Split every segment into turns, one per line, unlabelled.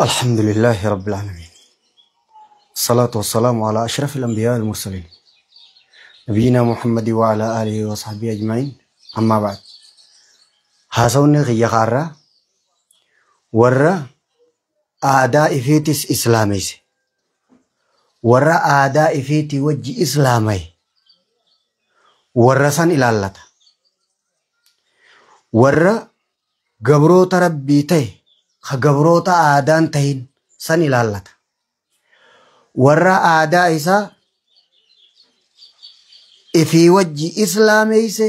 الحمد لله رب العالمين. الصلاة والسلام على أشرف الأنبياء والمرسلين نبينا محمد وعلى آله وصحبه أجمعين. أما بعد، هاسوني غيا خارة ورّا آداء فيتس إسلاميس ورّا آداء فيتي وجه إسلامي ورّا سن إلالة ورّا قبروت ربيتي خقبروت آدان تهين سن إلالة ورّا آداء إسا في وجه إسلاميس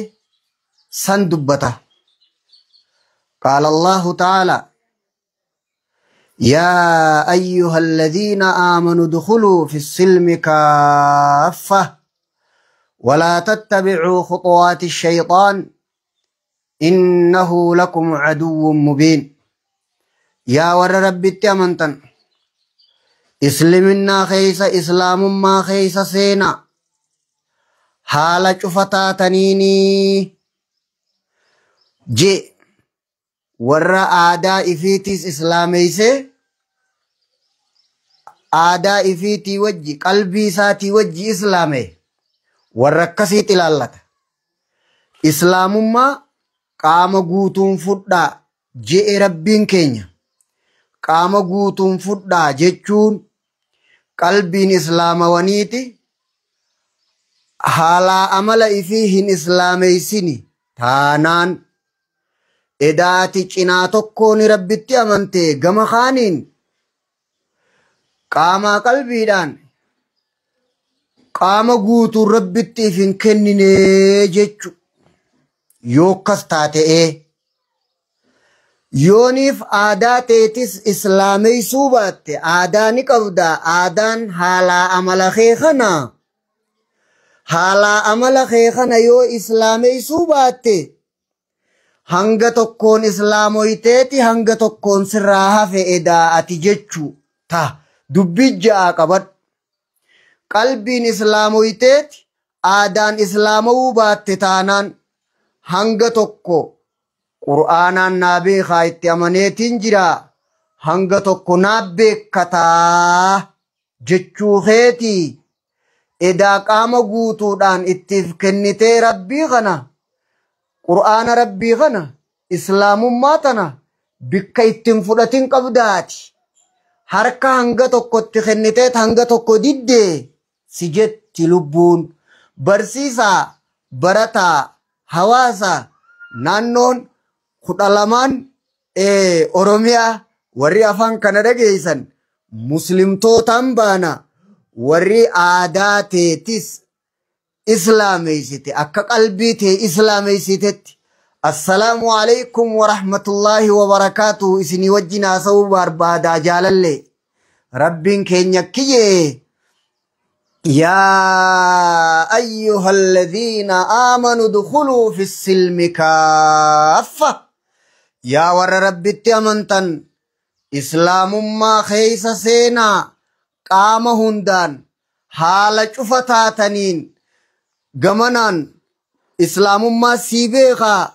سن دبته. قال الله تعالى: يا أيها الذين آمنوا ادخلوا في السلم كافة ولا تتبعوا خطوات الشيطان إنه لكم عدو مبين. يا ور ربي التمنتن إسلمنا خيس إسلام ما خيس سينا حالة شفتا تنيني جي ور آداء إفيتيس إسلاميسي آداء إفيتي وجي قلبي ساتي وجي إسلامي ور كسيت الالة إسلام ما قام قوتون فدا جي ربين كينيا قام قوتون فدا جيشون قلبين إسلام ونيتي حالا أمل إفيهن إسلاميسيني تانان إداتي چناتوكوني ربيتي أمنتي غم خانين قاما قلبي دان قاما قوتو ربيتي فين كنيني جيچو يوكس تاتي يونيف آداتيتس إسلامي سوبات آداني قبدا آدان حالا عمل خيخنا حالا عمل خيخنا يو إسلامي سوبات hanga tokkoon islaamoyteeti hanga tokkoon sirraa hafe edaa'ati jechuu ta dubbii ja'a qabad. Qalbiin islaamoyteeti aadaan islaamawuu baatte taanaan hanga tokko qur'aanaan naa beekaa itti amaneetiin jira hanga tokko naa beekataa jechuu keeti edaa qaama guutuudhaan ittiif kennitee rabbii kana قرآن ربي غنا إسلام ماتنا بك إتم فلتين قبداتي حركة هنگتو قد خنتت هنگتو قدد سجد تلبون برسيسا برتا حواسا نانون خود علمان أوروميا ورّي أفان كندا جيسان مسلم تو تنبانا ورّي آداتي تس إسلامي سيتي أكا قلبي تي إسلامي سيتي. السلام عليكم ورحمة الله وبركاته. إسني وجنا سو باربادا جالالي ربين كينيكي. يا أيها الذين آمنوا ادخلوا في السلم كافة. يا ور ربي تيمنتن إسلام ما خيس سينا قام هندان حال شفتاتنين gamanan islaamummaa sii beekaa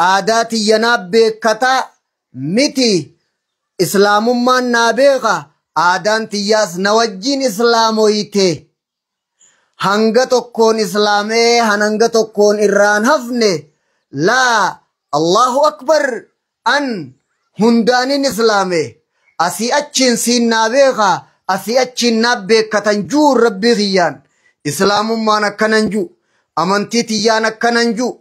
aadaa tiyyanaa beekataa miti islaamummaan naa beekaa aadaan tiyyaas na wajjin islaamoyte hanga tokkoon islaamee hanga tokkoon irraan hafne laa allahu akbar an hundaanin islaame asii achiin siin naa beekaa asii achiin naa beekatan juur rabbii kiyyaan إسلام ما نكننجو أمانتي تيا نكننجو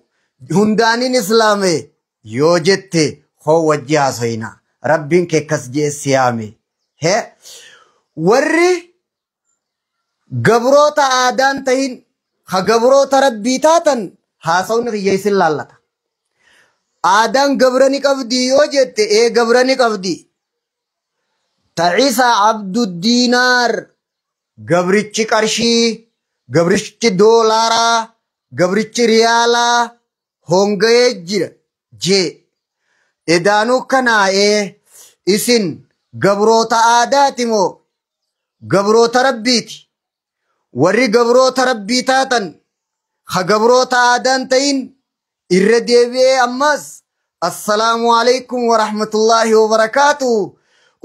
هندانين إسلامي يوجدت خو وجه سينا ربين كيكس جي سيامي هي ورّي قبروتا آدان تهين خقبروتا ربي تاتن هاسون غيس اللالة آدان قبراني قبدي يوجدت قبراني قبدي تعيسى عبد الدينار قبرتش كرشي gabrichi doolaara gabrichi riyaala hongayee jira jee edaanuu kanaa'ee isin gabroota aadaati moo gabroota rabbiiti warri gabroota rabbii taatan ha gabroota aadaan ta'in irra deebi'ee ammas assalaamu alaykum wa rahmatullahi wa barakaatuh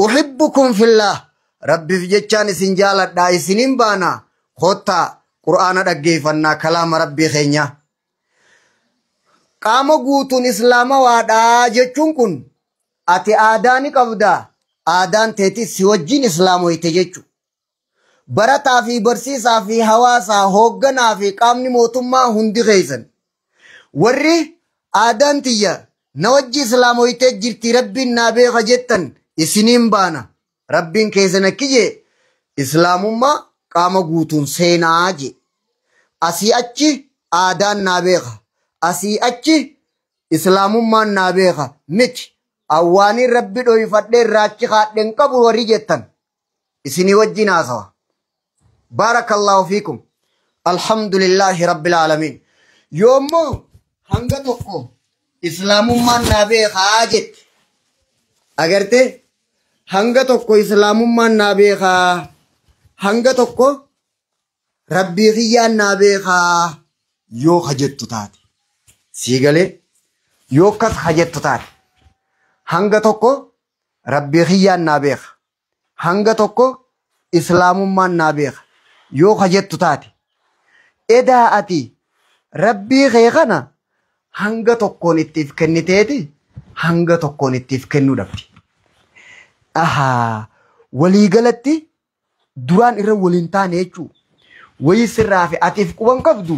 أحبكم في الله ربي في جتشان سنجالة دا سنين بانا خوتا قرآن رقيفنا كلام ربي خينيا قام قوتون إسلام وادا جتشون كن أتي آداني قبدا آدان تيتي سوجين إسلام ويتججو برتا في برسيسا في حواسا هوغنا في قامني موتما هندي غيزن ورّي آدان تيا نوجي إسلام ويتجرتي ربي نابي خجتن إسنين بانا ربين كيزن كيجي إسلام ما قام قوتون سينا آجي أسي أچي آدان نابيخ أسي أچي إسلام ما نابيخ مچ أواني ربي دو يفتر راچي خاتن قبر ورجتن إسني وجي ناسوا بارك الله فيكم الحمد لله رب العالمين يومو هنگتوكو إسلام ما نابيخ آجت أگرته هنگتوكو إسلام ما نابيخ هنگتوكو ربي خيان نابيخ يو خجتو تاتي سيغالي يو كس خجتو تاتي hanga tokko rabbi khiyyaan naa beeka hanga tokko islaamummaan naa beeka yoo kajettu taate edaa ati rabbii kee kana hanga tokkoon ittiif kenniteeti hanga tokkoon ittiif kennuu dhabdi waliigalatti duraan irra waliin taane jechuu wayii sirraa fi atiif quban qabdu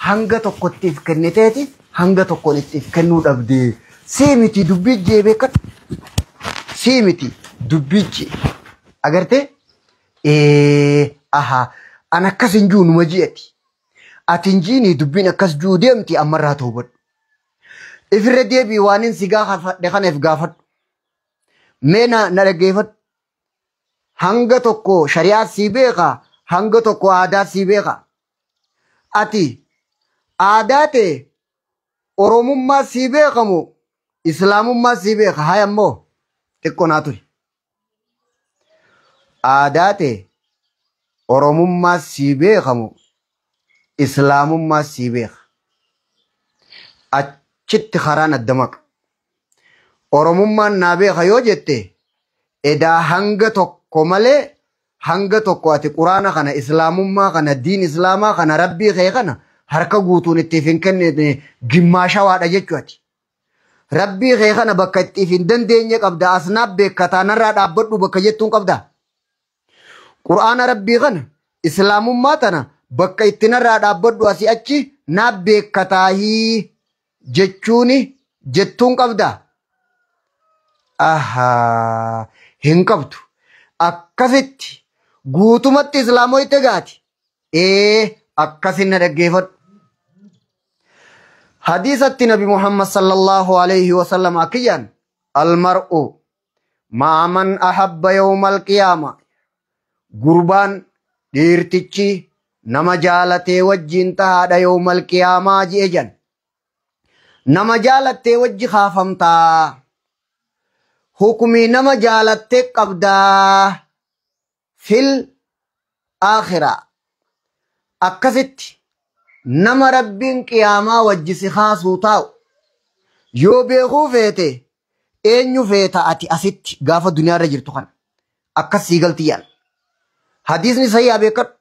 hanga tokko ittiif kenniteeti hanga tokkoon ittiif kennuu dhabdi سيمتي دبيجي بكت سيمتي دبيجي أقرتي أنا كسنجون مجيئتي أتنجيني دبين كسجو ديمتي أمرها توبت إفرد ديبي وانين سيغا دخان إفغافت مينا نرقيفت هنگا توكو شريعات سيبيغا هنگا توكو عادات سيبيغا أتي عاداتي أرومما سيبيغمو إسلام ما سيبه هاي أمو تكون أتوري عاداته أروم ما سيبه خمو إسلام ما سيبه أشت خران الدمك أروم ما نابه خيو جته إذا هنگتو كمله هنگتو قواتي قرآن خنا إسلام ما خنا دين إسلام خنا ربي خي خنا هركا قوتون اتفين كن جماشا وادا جتواتي ربي خيخنا بكتي في دندينيك أبدا أسناب بكتانا راد أبدو بكجتون قبدا قرآن ربي غن إسلام ماتنا بكتنا راد أبدو أسي أچي ناب بكتاهي جتشوني جتون قبدا هنقبتو أكفت قوتمت إسلامو يتغاتي أكفنا رقيفت حديثة نبي محمد صلى الله عليه وسلم أكيان المرء مع من أحب يوم القيامة قربان ديرتيشي نما جالتي وجين تهاد يوم القيامة جيجان نما جالتي وجي خافمتا حكمي نما جالتي قبدا في الآخرة أكست نما ربين قياما وجسي خاصو تاو يو بيخو فيته اينيو فيتا اتي اسيت غافا دنيا رجل تخان اكا سيغلتيان حديثني صحيح بيكر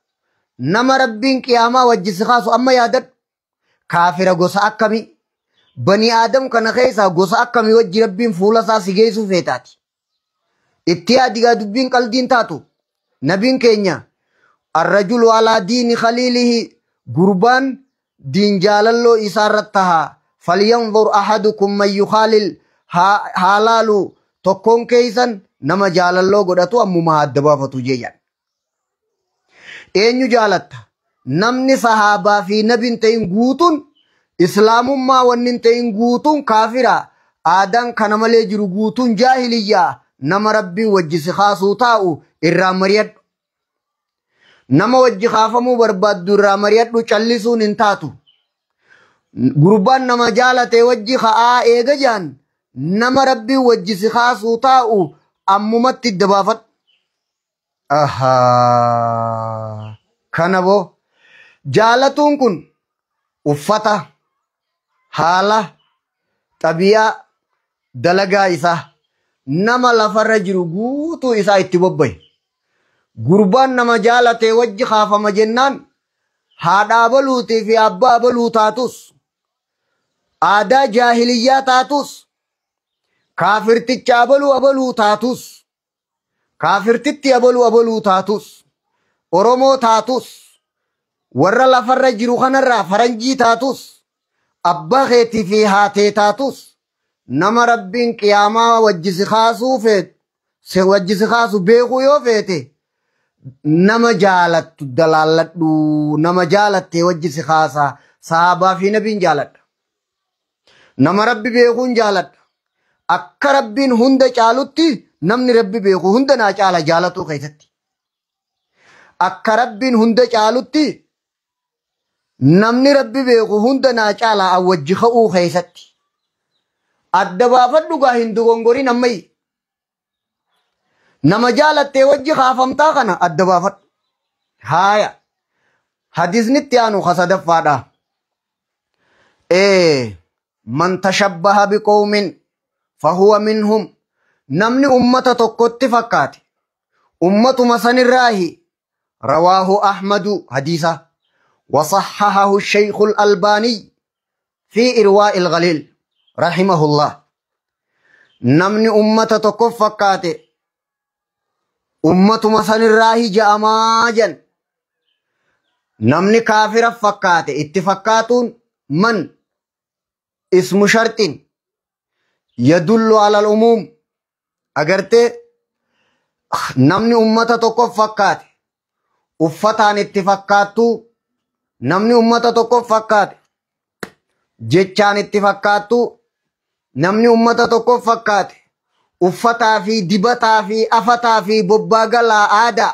نما ربين قياما وجسي خاصو اما يادت كافر غوسا اكامي بني آدم كان خيسا غوسا اكامي وجي ربين فولسا سيغيسو فيتاتي اتيادي غادبين قلدين تاتو نبين كينيا الرجل على دين خليله قربان دين جالالو إسارتها فلينظر أحدكم من يخالل حالالو تكون كيسا نما جالالو قدتو أمو مهدبا فتوجيان إنيو جالتها نمني صحابة في نبين تين قوتون إسلام ما ونين تين قوتون كافرة آدان كنمالي جرو قوتون جاهلية نما ربي وجس خاصو تاو إرامريات نما وجه خافمو برباد درا مريات لو چلسون انتاتو قربان نما جالته وجه خاء ايغا جان نما ربي وجه سخاصو تاو اممت الدبافت كنبو جالتون كن افتا حالة طبيعة دلقا إسا nama lafarra jiru guutuu isaa itti bobbaye. Gurbaan nama jaalatee wajji kaafama jennaan haadhaa baluutii fi abbaa baluu taatus aadaa jaahiliyyaa taatus kaafirticha abaluu taatus kaafirtitti abaluu taatus Oromoo taatus warra lafarra jiru kanarraa faranjii taatus abbaa keetii fi haatee taatus nama rabbiin qiyaamaa wajjisi kaasuu feet se wajjisi kaasu beekuu yoo feete nama jaalattu dalaaladhu nama jaalattee wajjisi kaasaa sahabaa fi nabiin jaaladha nama rabbi beekuun jaaladha akka rabbiin hunda caalutti namni rabbi beeku hunda naa caala jaalatu keessatti akka rabbiin hunda caalutti namni rabbi beeku hunda naa caala awwajji ka'uu keessatti adda baafadhu gaa hin dogongorin ammayyi nama jaalattee wajji kaafamtaa kana adda baafadhu haaya hadisnitti aanu kasadaffaadha man tashabbaha biqawmin fahuwa minhum namni ummata tokkotti fakkaate ummatuma sanirraahi rawaahu ahmadu hadisa وصححه الشيخ الألباني في إرواء الغليل رحمه الله نمني أمة تكفكات أمة مثل الراهي جاماجا نمني كافر فكات اتفكات من اسم شرط يدل على العموم أجرت نمني أمة تكفكات أفتان اتفكاتو namni ummata tokko fakkaate jechaan itti fakkaattu namni ummata tokko fakkaate uffataa fi dibataa fi afataa fi bobbaa galaa aadaa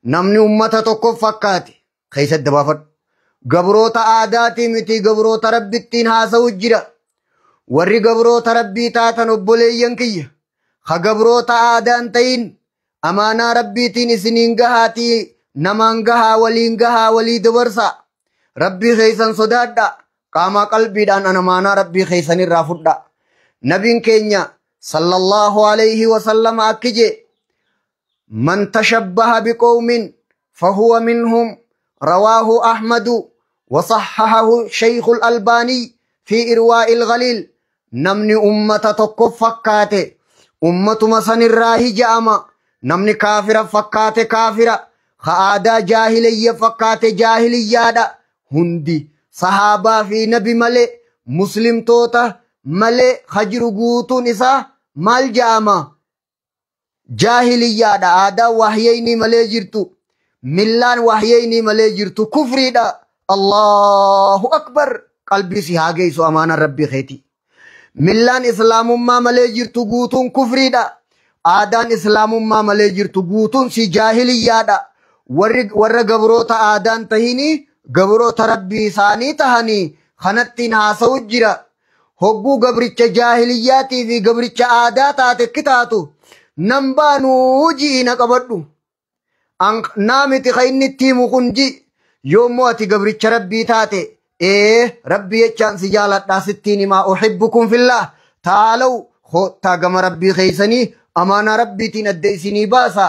namni ummata tokko fakkaate keessatti dabaafadhu gabroota aadaatii miti gabroota rabbittiin haasa'u jira warri gabroota rabbii taatan obboleeyyan kiyya ha gabroota aadaan ta'in amaanaa rabbiitiin isiniin gahaatii namaan gahaa walii dabarsa rabbii keessan sodaadha qaamaa qalbiidhaan amaanaa rabbii keessan irraa fudha nabiin keenya sallallahu alayhi wasallam akkije man tashabbaha biqawmin fahuwa minhum rawaahu ahmadu وصححه شيخ الألباني في إرواء الغليل نمني أمة تكف فكاته أمة مسن الراهي جاما نمني كافر فكاته كافرة خادا جاهلية فكات جاهلية دا هندي صحابة في نبي ملي مسلم توتا ملي خجر قوتو نسا مال جاما جاهلية دا آدا وحييني ملي جرتو ملان وحييني ملي جرتو كفري دا الله أكبر قلبي سيهاجي سو أمان ربي خيتي ملان إسلام ما ملي جرتو قوتون كفري دا آدان إسلام ما ملي جرتو قوتون سي جاهلية دا warra gabroota aadaan tahini gabroota rabbii isaanii tahanii kanattiin haasa'u jira hogguu gabricha jaahiliyyaatii fi gabricha aadaa taate kitaatu nan baanuu ji'ina qabadhu naamiti ka inni itti himu kun ji yoommoo ati gabricha rabbii taate rabbii jechaan si jaaladhaa sittiin himaa uhibbukum fillah taalaw hoottaa gama rabbii keeysanii amaanaa rabbiitiin adda isinii baasa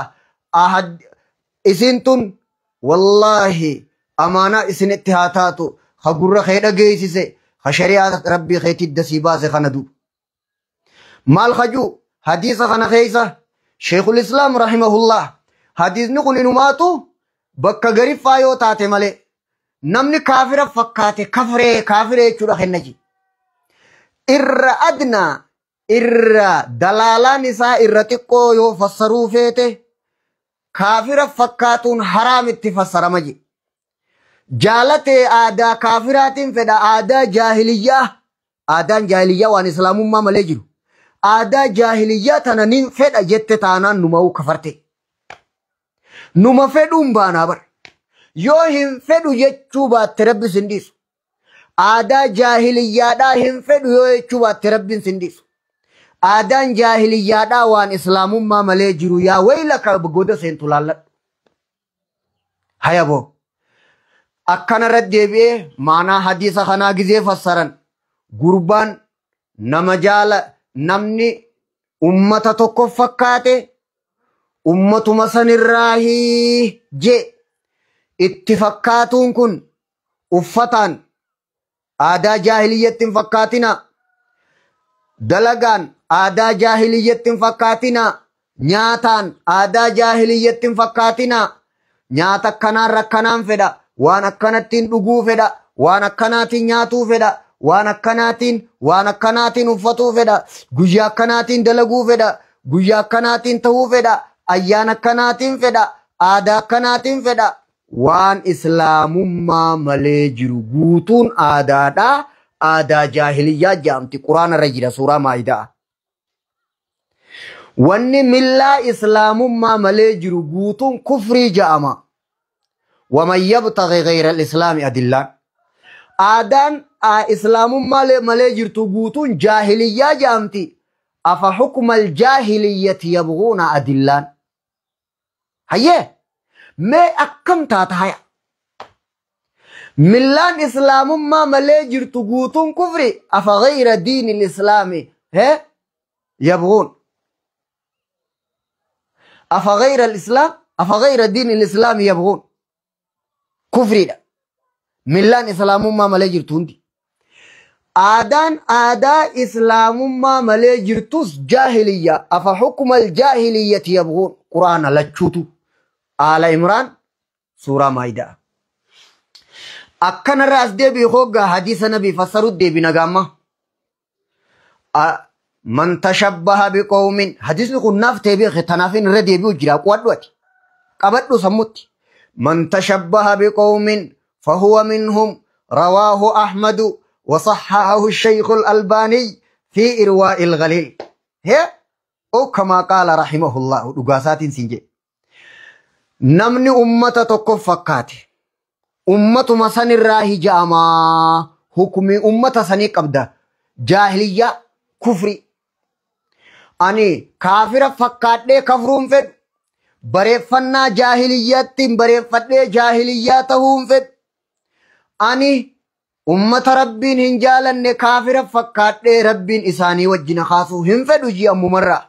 isintun wallahi amaana isin itti haa taatu ha gurra kee dhageessise ha shari'aa rabbii keetii dasii baase kana du maal khaju hadiisa kana keessa Sheikhul Islaam rahimahullah hadiisni kun inumaatu bakka gariffaa yoo taate malee namni kaafira fakkaate kaafire jechuudha kennaji irra adnaa irra dalaalaan isaa irra xiqqoo yoo fassaruu feete kaafira fakkaatuun haraam itti fassarama je jaalate aadaa kaafiraatiin fedha aadaa jaahiliyyaa aadaan jaahiliyyaa waan islaamummaa malee jiru aadaa jaahiliyyaa tana nin fedha jette taanaan numa'uu kafarte numa fedhuun baanaa bar yoo hin fedhu jechuu baatte rabbi sin dhiisu aadaa jaahiliyyaadhaa hin fedhu yoo jechuu baatte rabbiin sin dhiisu aadaan jaahiliyyaadhaa waan islaamummaa malee jiru yaa waylaka goda seentu laalladhu hayabo akkana irratti deebi'ee maanaa hadiisa kanaa gizee fassaran gurbaan nama namni ummata tokko fakkaate ummatuma sanirraahi je itti fakkaatuun kun uffataan aadaa jaahiliyyatti hin fakkaatina dalagaan aadaa jaahiliyyatti hin fakkaatina nyaataan aadaa jaahiliyyatti hin fakkaatina nyaata akkanaan rakkanaan fedha waan akkanattiin dhuguu fedha waan akkanaatiin nyaatuu fedha waan akkanaatiin uffatuu fedha guyyaa akkanaatiin dalaguu fedha guyyaa akkanaatiin ta'uu fedha ayyaana akkanaatiin fedha aadaa akkanaatiin fedha waan islaamummaa malee jiru guutuun aadaadha aadaa jaahiliyyaa jaamti quraana irra jira suuraa maa'idaa wanni millaa islaamummaa malee jiru guutuun kufrii ja'ama waman yabtaghi ghayra al-islaami adillaan aadaan islaamummaa malee jirtu guutuun jaahiliyyaa jaamti afa hukma al-jaahiliyyati yabghuuna adillaan hayyee mee akkam taata haya millaan islaamummaa malee jirtu guutuun kufri afa ghayra diini al-islaami yabghuun afa ghayra diini al-islaami yabghuun kufriidha millaan islaamummaa malee jirtu hundi aadaan aadaa islaamummaa malee jirtus jaahiliyyaa afa hukma al-jaahiliyyati yabghuun quraana lachuutu Ala Imran surah Maidah. Akkana ras debi hogga hadisa nabi fassaru debi nagama. Man tashabbaha biqaumin hadisni kun naf tebi khitanafin radebi ujira qwadwati. Qabaddu samutti. Man tashabbaha biqaumin fahuwa minhum rawahu Ahmad wa sahhahahu الشيخ الألباني في إرواء الغليل. He o kama qala rahimahullah dugasatin sinje. Namni ummata tokko fakkaate ummatuma sanirraa hijaamaa hukumi ummata sanii qabda jaahiliyyaa kufri ani kaafira fakkaadhee kafruun fedhu bareeffannaa jaahiliyyaattiin bareeffadhee jaahiliyyaa ta'uun fedhu ani ummata rabbiin hin jaalanne kaafira fakkaadhee rabbiin isaanii wajjina kaasuu hin fedhu jii ammumarraa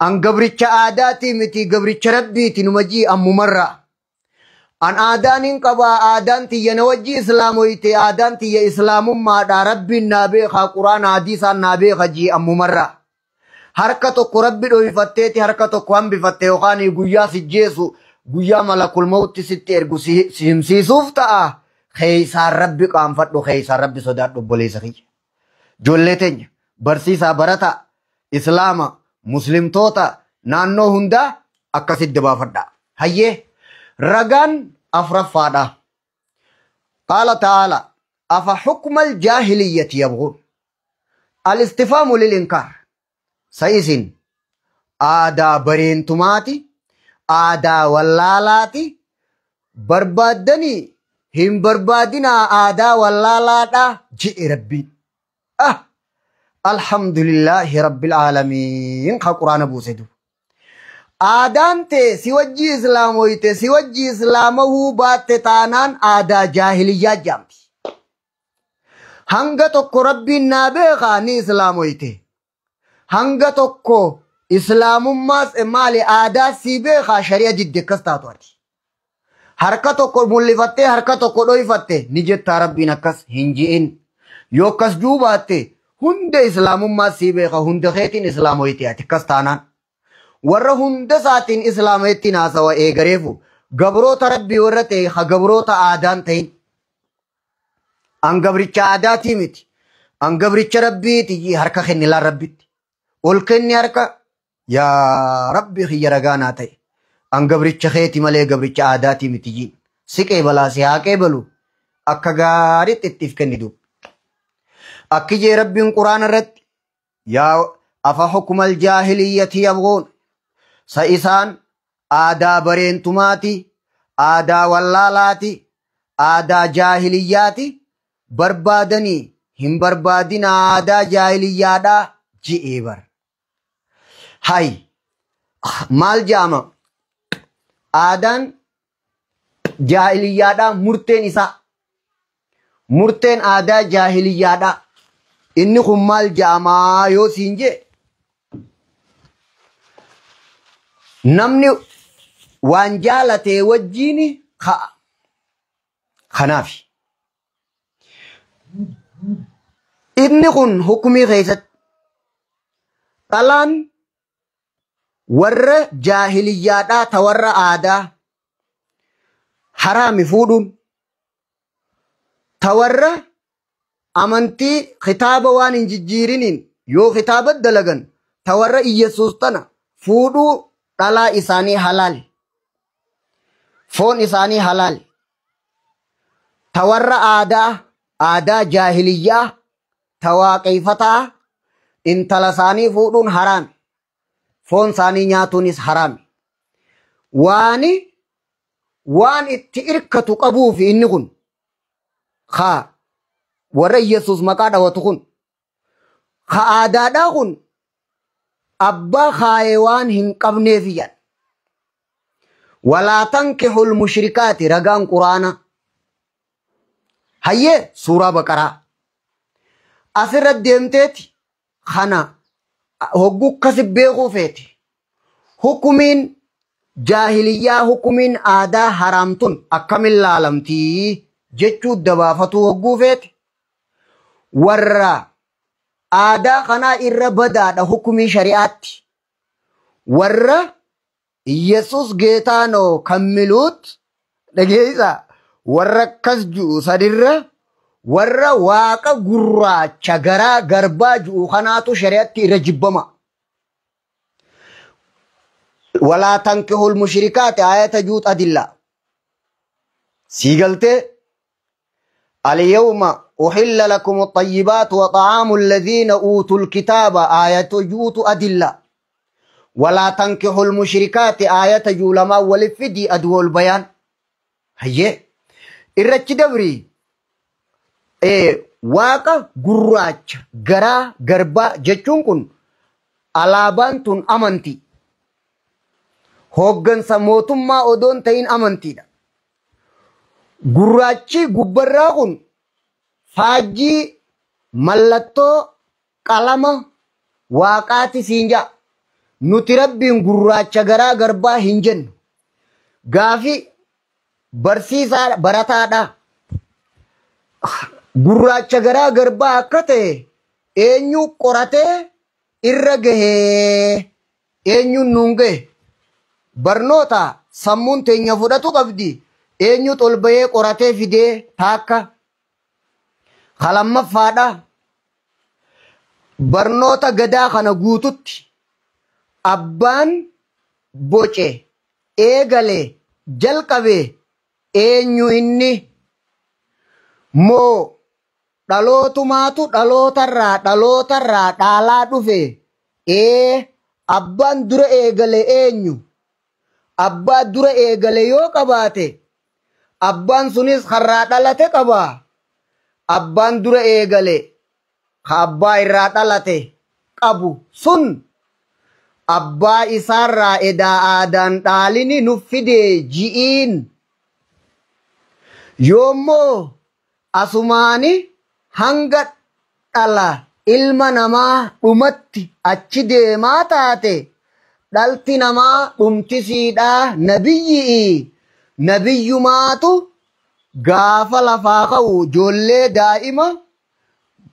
an gabricha aadaati miti gabricha rabbiiti numajii ammumarra an aadaanin qaba aadaan tiyya na wajji islaamoyte aadaan tiyya islaamummaadha rabbiin naa beeka quraan hadiisaan naa beeka jii ammumarra harka tokko rabbi dhoyfatteeti harka tokko hambifatte yookaan guyyaa sijjeesu guyyaa malakul mawti sitti ergu simsiisuuf ta'a keeysaan rabbi qaanfadhu keeysaan rabbi sodaadhu obboleessa kiyya ijoollee teenya barsiisaa barata islaama muslimtoota naannoo hunda akkasit dabaafadha hayyee ragaan afraffaadha qaala ta'ala afa hukma al-jaahiliyyati yabghuun al-istifhaamu lil-inkaar sa'isin aadaa bareentumaati aadaa wallaalaati barbaaddanii hin barbaadinaa aadaa wallaalaadha ji'i rabbiin Alhamdulillahi Rabbil Alamin ka Qur'ana buusedu aadante si wajji islaamoyte si wajji islaamahu baatte taanaan aadaa jaahiliyyaa jaamti hanga tokko rabbiin naa beekaa ni islaamoyte hanga tokko islaamummaas maali aadaa si beekaa shari'a didde akkas taatu ati harka tokko mul'ifattee harka tokko dhoyfatte ni jettaa rabbiin akkas hin ji'in yoo akkas duubaatte hunda islaamummaa si beeka hunda keetiin islaamoyti ati akkas taanaan warra hunda saatiin islaamoytiin haasawa eegareefu gabroota rabbii warra ta'e ha gabroota aadaan ta'in an gabricha aadaatii miti an gabricha rabbiiti harka kennilaan rabbitti ol kenni harka yaa rabbi xiyya ragaanaa ta'e an gabricha keeti malee gabricha aadaatii miti jiin siqee balaa si haa qeebalu akka gaariitti ittiif kennidu أكيد ربي القرآن الرد يا أفحكم الجاهلية يبغون سيسان آدا برين تماتي آدا واللالاتي آدا جاهلياتي بربادني هم بربادين آدا جاهليادا جئبر هاي مال جامع آدان جاهليادا مرتين إسا مرتين آدا جاهليادا inni kun maal jaamaa yoo siin je namni waan jaalate wajjiin ka'a. Kanaaf inni kun hukumii keessatti dhalaan warra jaahiliyyaadhaa ta warra aadaa haraami fuudhuun ta warra amantii kitaaba waan hin jijjiiriniin yoo kitaaba dalagan ta warra Iyyesuus tana fuudhuu dhalaa isaanii halaali foon isaanii halaali ta warra aadaa jaahiliyyaa ta waaqeeffataa intala isaanii fuudhuun haraami foon isaanii nyaatuunis haraami waan itti irkatu qabuuf inni kun warra Iyyesuus maqaa dhawatu kun aadaadhaa kun abbaa kaayee waan hin qabneefiyyan walaa tankihul mushrikaati ragaan quraana hayyee suuraa baqaraa asirra deemteeti kana hogguu akkasi beekuu feeti hukumiin jaahiliyyaa hukumiin aadaa haraamtun akkamiin laalamtii jechuu dabaafatuu hogguu feeti warra aadaa kanaa irra badaadha hukumii shari'aatti warra Iyyesuus geetaanoo kammiluut dhageessa warra akkas ju'u sadirra warra waaqa gurraacha garaa garbaa ju'u kanaatu shari'aatti irra jibbama. Walaa tankihul mushrikaati ayata juut adilla siigaltee اليوم أحل لكم الطيبات وطعام الذين أوتوا الكتاب آية جوت أدلة ولا تنكحوا المشركات آية جولما ولفدي أدو البيان هي إرتش دبري واقع قراج غرا غربا جچون كن علابان تن أمنتي هوغن سموتم ما أدون تين أمنتي دا gurraachi gubbarraa kun faajjii mallattoo qalama waaqaati siinja nuti rabbiin gurraacha garaa garbaa hin jennu gaafi barsiisaa barataadha gurraacha garaa garbaa akka ta'e eenyu qoratee irra gahee eenyu nuun gahe barnoota sammuun teenya fudhatu qabdi eenyu tolbayee qoratee fidee taakka kalamaffaadha barnoota gadaa kana guututti abbaan boce eegale jalqabe eenyu inni moo dhalootumaatu dhalootarraa dhaalaa dhufe abbaan dura eegale eenyu abbaa dura eegale yoo qabaate abbaan sunis harraa dhalate qaba abbaan dura eegale abbaa irraa dhalate qabu sun abbaa isaarraa edaa aadaan dhaalini nuffide ji'iin yoommoo asumaani hanga dhala ilma namaa dhumatti achi deemaa taate dhalti namaa dhumtisiidhaa nabiyyi'i nabiyyumaatu gaafa lafaa ka'u ijoollee daa'ima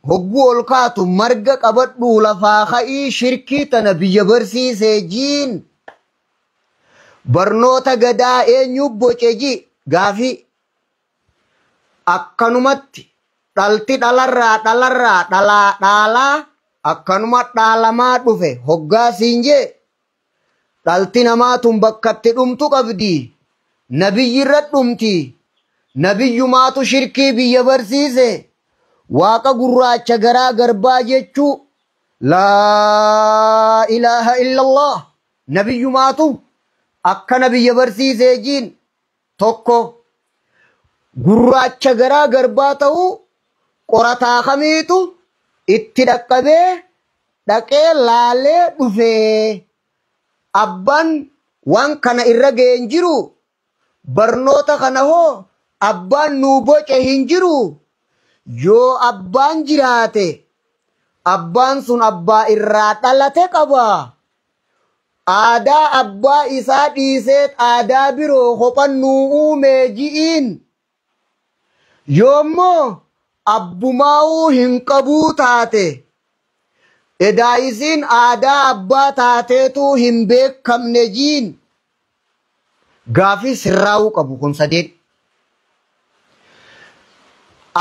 hogguu ol kaatu marga qabadhuu lafaa ka'ii shirkii tana biyya barsiisee jiin barnoota gadaa eenyu boce ji gaafi akkanumatti dhalti dhaalaa akkanuma dhaalamaa dhufe hoggaa siinjee dhalti namaatun bakkatti dhumtu qabdi nabiyyi irra dhumti nabiyyumaatu shirkii biyya barsiise waaqa gurraacha garaa garbaa jechuu laa ilaaha illallah nabiyyumaatu akkana biyya barsiisee jiin tokko gurraacha garaa garbaa ta'uu qorataa kamiitu itti dhaqqabee dhaqee laalee dhufee abbaan waan kana irra ga'een jiru barnoota kana hoo abbaan nuu boce hin jiru yoo abbaan jiraate abbaan sun abbaa irraa dhalate qaba aadaa abbaa isaa dhiiseet aadaa biroo hophannuu uume ji'iin yoommoo abbumaa'uu hin qabuu taate edaayisiin aadaa abbaa taateetu hin beekamne jiin gaafii sirraa'uu qabu kun sadeen.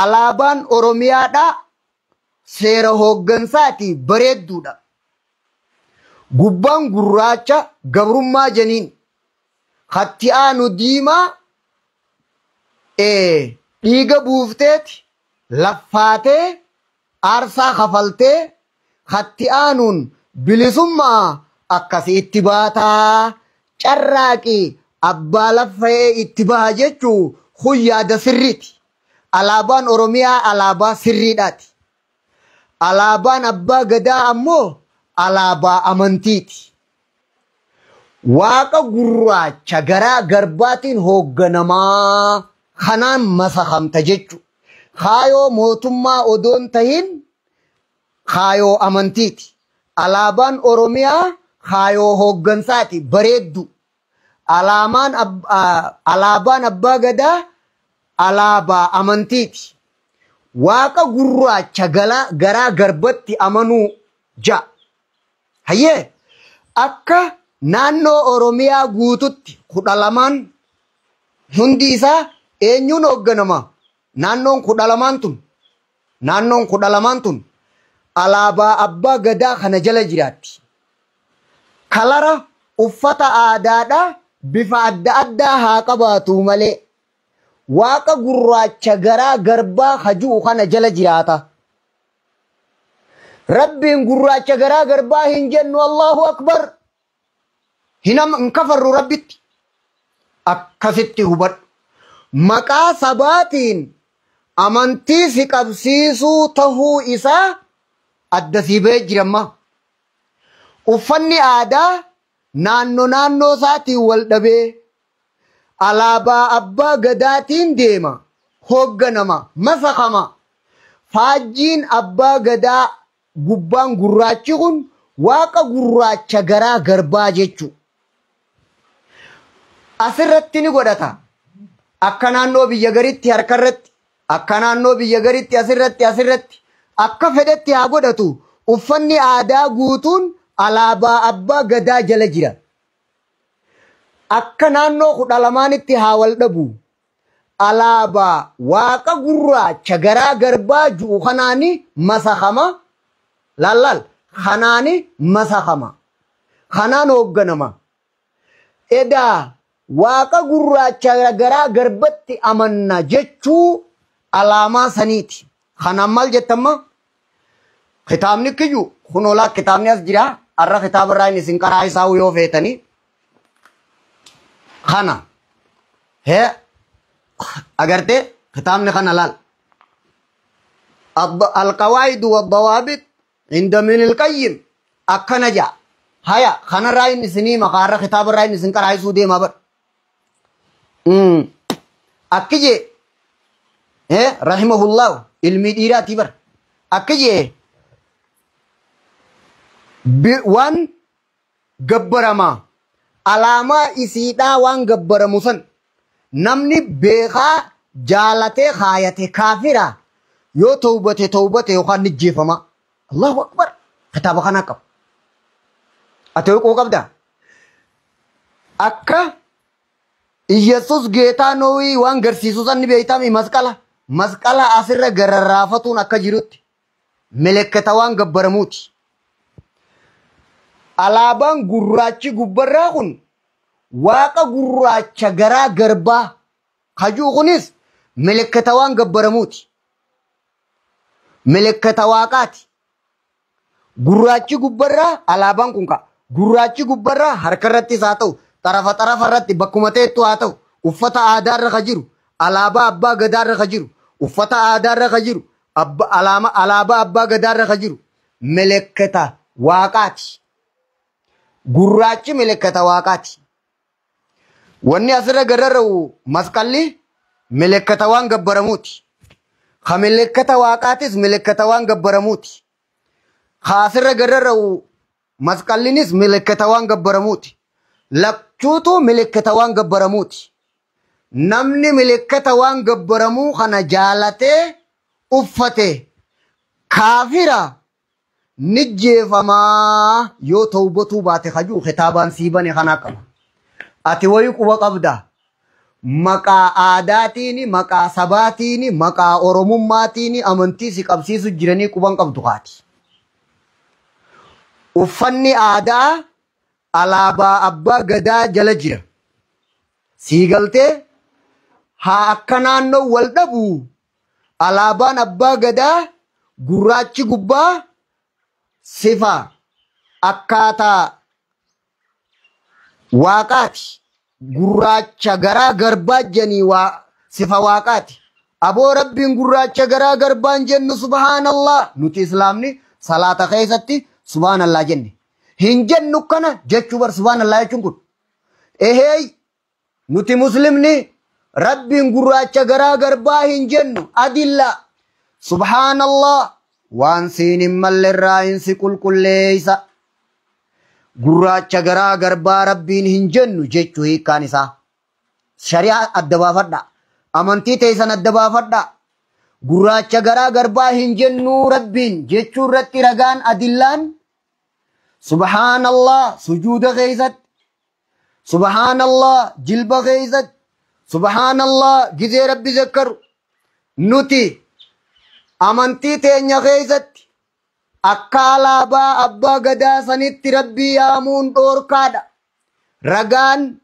Alaabaan Oromiyaadha seera hooggansaati bareedduudha. Gubbaan gurraacha gabrummaa janiin hatti aanu diimaa dhiiga buufteeti laffaatee aarsaa kafaltee hatti aanuun bilisummaa akkasii itti baataa carraaqii abbaa laffa'ee itti baha jechuu kun yaada sirriiti. Alaabaan Oromiyaa alaabaa sirriidhaati. Alaabaan abbaa gadaa ammoo alaabaa amantiiti. Waaqa gurraacha garaa garbaatiin hoogganamaa kanaan masakamta jechu. Kaayoo mootummaa odoon tahin kaayoo amantiiti. Alaabaan Oromiyaa kaayoo hooggansaati bareeddu. Alaabaan abbaa gadaa alaabaa amantiiti. Waaqa gurraacha garaa garbatti amanuu ja. Hayyee akka naannoo Oromiyaa guututti 12 hundi isaa eenyuun hoogganama? Naannoon 12 tun alaabaa abbaa gadaa kana jala jiraatti. Kalara uffata aadaadha bifa adda addaa haa qabaatu malee waaqa gurraacha garaa garbaa hajuu kana jala jiraata. Rabbiin gurraacha garaa garbaa hin jennu Allahu Akbar. Hin kafarru rabbitti. Akkasitti hubadhu. Maqaa sabaatiin amantii si qabsiisuu tahuu isaa adda si ba'ee jiramma. Uffanni aadaa naannoo isaatiin wal dhabee alaabaa abbaa gadaatiin deema hoogganama masakama. Faajjiin abbaa gadaa gubbaan gurraachi kun waaqa gurraacha garaa garbaa jechu. Asirratti ni godhata. Akka naannoo biyya garitti harkarratti, akka naannoo biyya garitti asirratti akka fedhetti haa godhatu. Uffanni aadaa guutuun alaabaa abbaa gadaa jala jira. Akka naannoo 12tti haa wal dhabu. Alaabaa waaqa gurraacha garaa garbaa ju'u kanaani masakama. Lallal kanaani masakama. Kanaan hoogganama. Edaa waaqa gurraacha garaa garbatti amanna jechuu alaamaa saniiti. Kanaan maal jettamma? Kitaabni kiyyu kunolaa kitaabni as jira. Arra kitaaba irraa inni isin qaraa isaa yoo feetanii. Kana. Agarte kitaabni kana laal. القواعد والضوابط عند من القيم أكنا جا هيا خنا راي نسني مقارنة كتاب راي نسن كراي سودي ما بر أكجي رحمه الله المديرة تبر أكجي وان جبرما علامة إسيدا وان جبرموسن نمني بيخا جالته خايته كافرة يو توبته يوخان نجيفما الله أكبر كتاب خنا كب أتوقع كوكب ده أكا يسوس جيتا نوي وان غرسيسوسان نبيتامي مسكالا أسر غررافتون أكا جيروت ملكتا وان جبرموتي alaabaan gurraachi gubbarraa kun waaqa gurraacha garaa garbaa hajuu kunis milikkata waan gabbaramuuti. Milikkata waaqaati. Gurraachi gubbarraa alaabaan kun ka gurraachi gubbarraa harkarrattis haa ta'u xarafa irratti bakkuma ta'ettu haa ta'u uffata aadaarra ka jiru alaabaa abbaa gadaarra ka jiru uffata aadaarra ka jiru alaabaa abbaa gadaarra ka jiru milikkata waaqaati. Gurraachi milikkata waaqaati. Wanni asirra gararra'u masqalli milikkata waan gabbaramuuti. Ka milikkata waaqaatis milikkata waan gabbaramuuti. Ka asirra gararra'u masqallinis milikkata waan gabbaramuuti. Lakchuutu milikkata waan gabbaramuuti. Namni milikkata waan gabbaramuu kana jaalatee uffate kaafira nijjeefamaa yoo tawbatuu baate hajuu kitaabaan siibane kana qaba. Ati wayi quba qabda. Maqaa aadaatiini, maqaa sabaatiini, maqaa oromummaatiini amantii si qabsiisu jiranii quban qabdu kaati. Uffanni aadaa alaabaa abbaa gadaa jala jira. Siigaltee haa akka naannoo wal dhabu alaabaan abbaa gadaa gurraachi gubbaa sifa akkaataa waaqaati. Gurraacha garaa garbaa janii sifa waaqaati. Aboo rabbiin gurraacha garaa garbaan jennu subhaanallah. Nuti islaamni salaata keessatti subhaanallah jenne. Hin jennu kana jechuu bar subhaanallah jechuun kun. Ehey nuti muslimni rabbiin gurraacha garaa garbaa hin jennu adilla. Subhaanallah waan siinin mallerraa hin si qulqulleeysa. Gurraacha garaa garbaa rabbiin hin jennu jechuu hiikkaan isaa. Shari'aa adda baafadha. Amantii teessan adda baafadha. Gurraacha garaa garbaa hin jennu rabbiin jechuu irratti ragaan adillaan. Subhaanallah sujuuda keessatti. Subhaanallah jilba keessatti. Subhaanallah gizee rabbi zakkaru. Nuti amantii teenya keessatti. Akka alaabaa abbaa gadaa sanitti rabbii yaamuun dhoorkaadha. Ragaan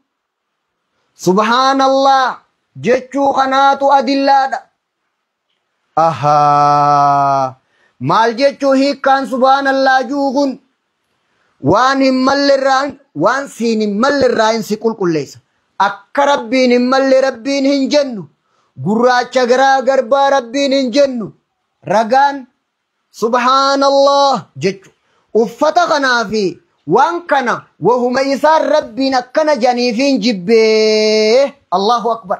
subhaanallah jechuu kanaatu adillaadha. Ahaa maal jechuu hiikkaan subhaanallah juugun waan hin mallerraan waan siin hin mallerraa hin si qulqulleessa. Akka rabbiin hin malle rabbiin hin jennu. Gurraacha garaa garbaa rabbiin hin jennu. Ragaan subhaanallah jechu uffata kanaa fi waan kana wahuma isaan rabbiin akkana janiifiin jibbee. Allahu akbar.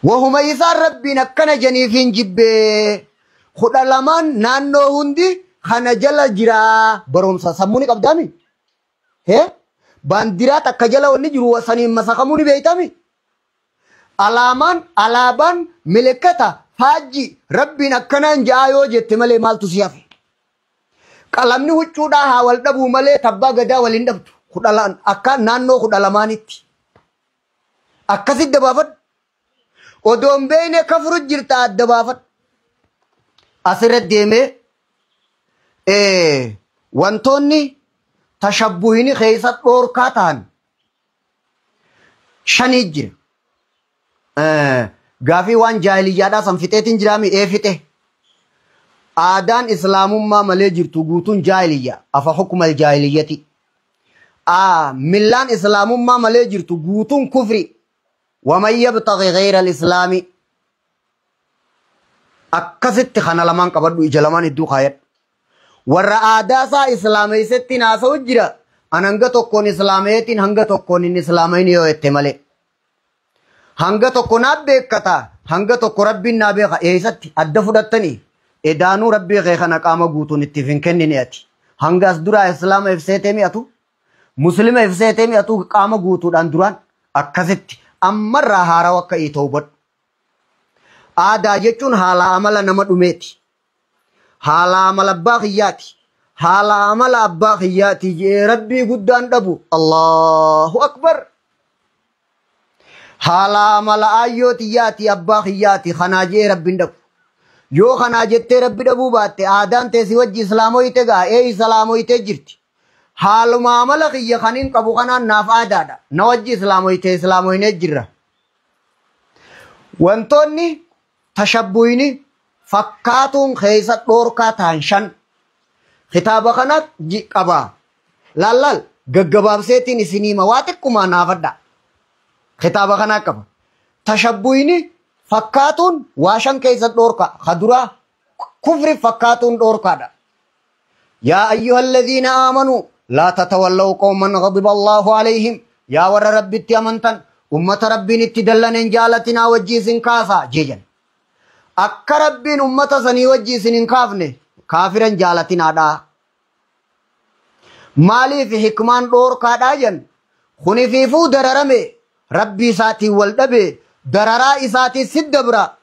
Wahuma isaan rabbiin akkana janiifiin jibbee. Kudha lamaan naannoo hundi kana jala jira. Barumsa sammuu ni qabdaami. Baandiraa takka jala wanni jiru saniin masakamuu ni beeytami. Alaabaan milikkata Haji rabbiin akkanaan jaa yoo jette malee maaltu si hafe. Qalamni huccuudhaa haa wal dhabuu malee tabbaa gadaa waliin dhabdu. Akka naannoo 12tti. Akkasitti dabaafadhu. Odoon beeyne kafuru jirta adda baafadhu. Asirratti deemee wantoonni tashabbuhini keessa dhoorkaa ta'an 5 jira. Gaafii waan jaahiliyyaadhaa san fixeetiin jiraami fixe. Aadaan islaamummaa malee jirtu guutuun jaahiliyyaa afa hukuma jaahiliyyati. Millaan islaamummaa malee jirtu guutuun kufri. Waman yabtaghi ghayra al-islaami. Akkasitti kana lamaan qabadhu ija lamaan iddoo kaayadhu. Warra aadaasaa islaameysatti naasa'u jira. An hanga tokkoon islaameetiin hanga tokkoon hin islaamayn yoo jette malee. Hanga tokko naaf beekata. Hanga tokko rabbiin naa beeka. Eessatti adda fudhattanii. Edaanuu rabbii kee kana qaama guutuun ittiif hin kennine ati. Hanga as duraa islaama ibseetee mi'atu. Muslima ibseetee mi'atu qaama guutuudhaan duraan akkasitti. Ammarraa haaraa akka ta'u badhu. Aadaa jechuun haala amala nama dhumeeti. Haala amala abbaa kiyyaati. Haala amala abbaa kiyyaati jee rabbii guddaan dhabu. Allahu akbar. Haala amala ayyootiyaati abbaa kiyyaati kanaa jee rabbiin dhabu. Yoo kanaa jettee rabbi dhabuu baatte aadaan teessi wajji islaamoyte gaa islaamoyte jirti. Haaluma amala kiyya kaniin qabu kanaan naaf aadaadha. Na wajji islaamoyne jirra. Wantoonni tashabbuhini fakkaatuun keessa dhoorkaa ta'an 5 kitaaba kana qabaa. Laal gaggabaabseetiin isiniima waa xiqquma naafadha. Kitaaba kana qaba. Tashabbuhini fakkaatuun waa 5 keessa dhoorkaa. Kaduraa kufri fakkaatuun dhoorkaadha. Yaa ayyuhalladhiina aamanuu laa tatawallaw qawman ghadiba Allahu alayhim. Yaa warra rabbitti amantan ummata rabbiin itti dallanen jaalatinaa wajjii isin kaasaa jeejan. Akka rabbiin ummata sanii wajjii isin hin kaafne kaafiran jaalatinaadha. مالي في حكمان دور كاداجن خوني في فو دررمي ربي ساتي والدبي دررا إساتي سدبرا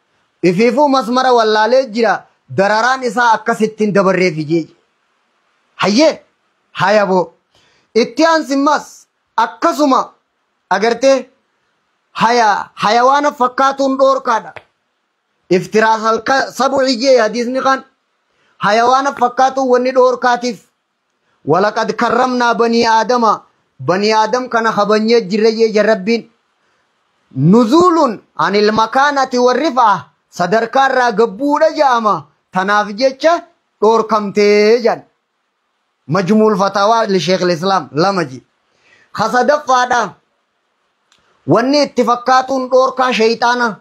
في فو مسمرا ولا لجرا درران إسا أكستين دبري في جيج هيه هيا بو اتيان سمس أكسما أغرتي هيا حيوان فكاتون دور كادا افتراس سبعي جي حديث نقان حيوان فكاتو وني دور كاتف ولقد كرمنا بني آدم كان خبنية جرية جربين نزول عن المكانة والرفعة صدركار را قبودة جامع تنافجيشة دور كمتي جان مجموع الفتاوى لشيخ الإسلام لمجي خصدف فادا وني اتفاقاتون دور كا شيطانا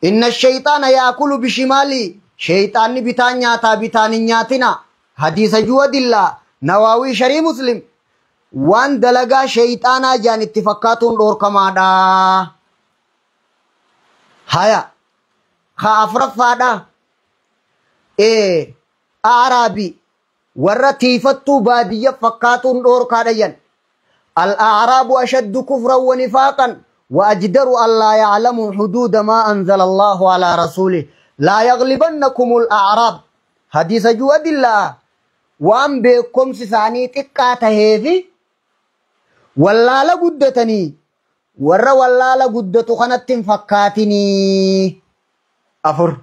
إن الشيطان يأكل بشمالي شيطان بتانياتا بتانياتنا حديث جواد الله نواوي شري مسلم وان دلقا شيطانا جان اتفاقاتون دور كمادا هيا خافرف فادا أعرابي ورتيفتو بادية فقاتون دور كاديان الأعراب أشد كفرا ونفاقا وأجدر أن لا يعلموا حدود ما أنزل الله على رسوله لا يغلبنكم الأعراب حديث جواد الله وان بكم سساني تكاته في ولا لا قدتني ورا ولا لا قدتو خنت فكاتني أفر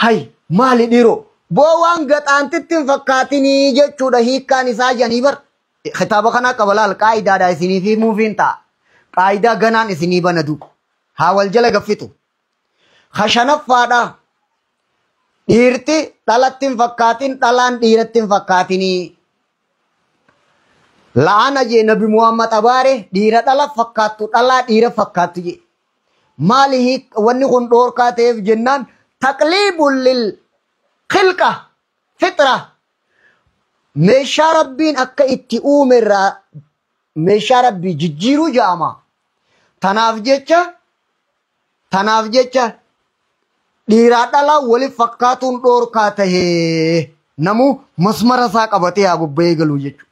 هاي مالي ديرو بوان قد أنت فكاتني جتشو دهيك كان إساجاني بر خطابة خنا قبلا القاعدة دا إسيني في موفين تا قاعدة غنان إسيني بندو هاول جل قفتو خشنف فادا ديرتي تلاتين فكاتين تلان ديرتين فكاتيني لعنا جي نبي محمد أباره ديرت تلا فكاتو تلا ديرت فكاتو جي مالي وني خندور كاتيف جنان تقليب للخلقة فطرة ميشا ربين أكا اتي أمر ميشا ربي ججيرو جاما تناف جيچا ديرات الله ولي فقاتون دور كاته نمو مسمرسا قبته أبو بيغلو جيچو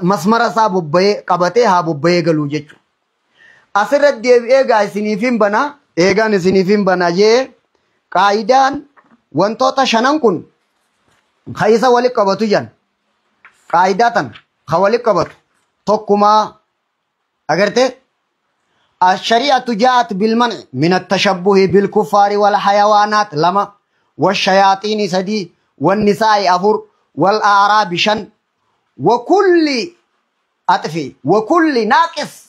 مسمرسا قبته أبو بيغلو جيچو أسرت ديو إيغا سنفين بنا إيغا سنفين بنا جي قايدان وانتوتا شنن كن خيسا ولي قبطو جان قاعدة خوالي قبط توكما اگرته الشريعة جاءت بالمنع من التشبه بالكفار والحيوانات لما والشياطين سدي والنساء أفر والأعراب شن وكل أطفي وكل ناقص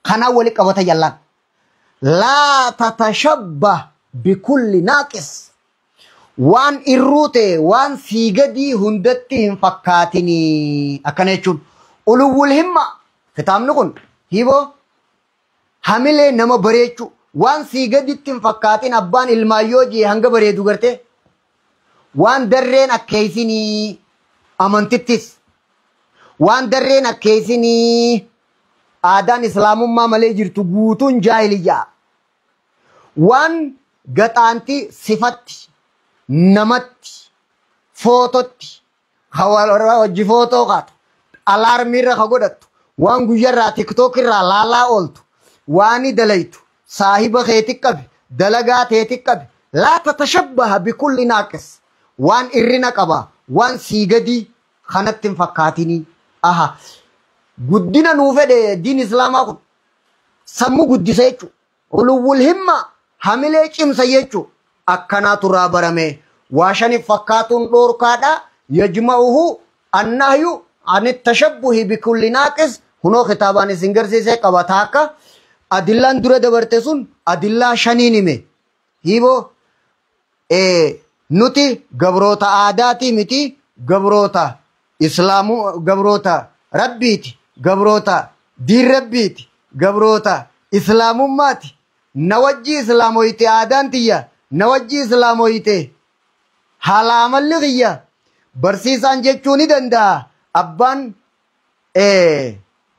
خنا ولي قبط جلان لا تتشبه بكل ناقص وان إروته وان سيغدي هندتهم فكاتني أكنيشون أولو الهمة ختام نكون هيبو حمله نما بريچو وان سيغدي تم فكاتين أبان المايوجي هنگا بريدو گرته وان درين أكيسيني أمانتتس وان درين أكيسيني آدان إسلام ما ملي جرتو گوتون جاهلية وان گتانتي صفتي نمت فوتوتي خوالورا وجي فوتو قات الارمي را خغودت وان گجرا تيك توك را لالا اولت واني دليت صاحب خيتك قب دلغات هيتك قب لا تتشبه بكل ناقص وان إرنا قبا وان سيغدي خنت فكاتيني اها قدنا نوفه دين اسلام اكو سمو قد سيچو اولو الهمة حمله چم سيچو أكنا ترى برمه واشني فكاتون دور كادا يجمعه النهي عن التشبه بكل ناقص هنو خطابان سنگر سے قبطاك أدلان درة دبرتسون أدلا شنيني में هيبو نوتي غبروتا عاداتي متي غبروتا إسلامو غبروتا ربيتي غبروتا دير ربيتي غبروتا إسلامو ماتي نوجي إسلامو يتي عادانتيا نوجي إسلامو يتي حالا عمل غيا برسيسان جيچوني دندا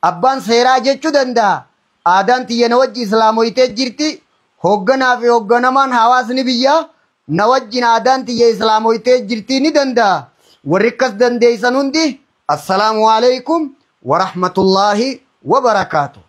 أبان سيرا جيچو دندا عادانتيا نوجي إسلامو يتي جيرتي hoggana fi hogganaman hawaasni biyya nawajjin aadaanti ya islaamoytee jirtii ni danda'a وركز دنديسن هندي السلام عليكم ورحمة الله وبركاته.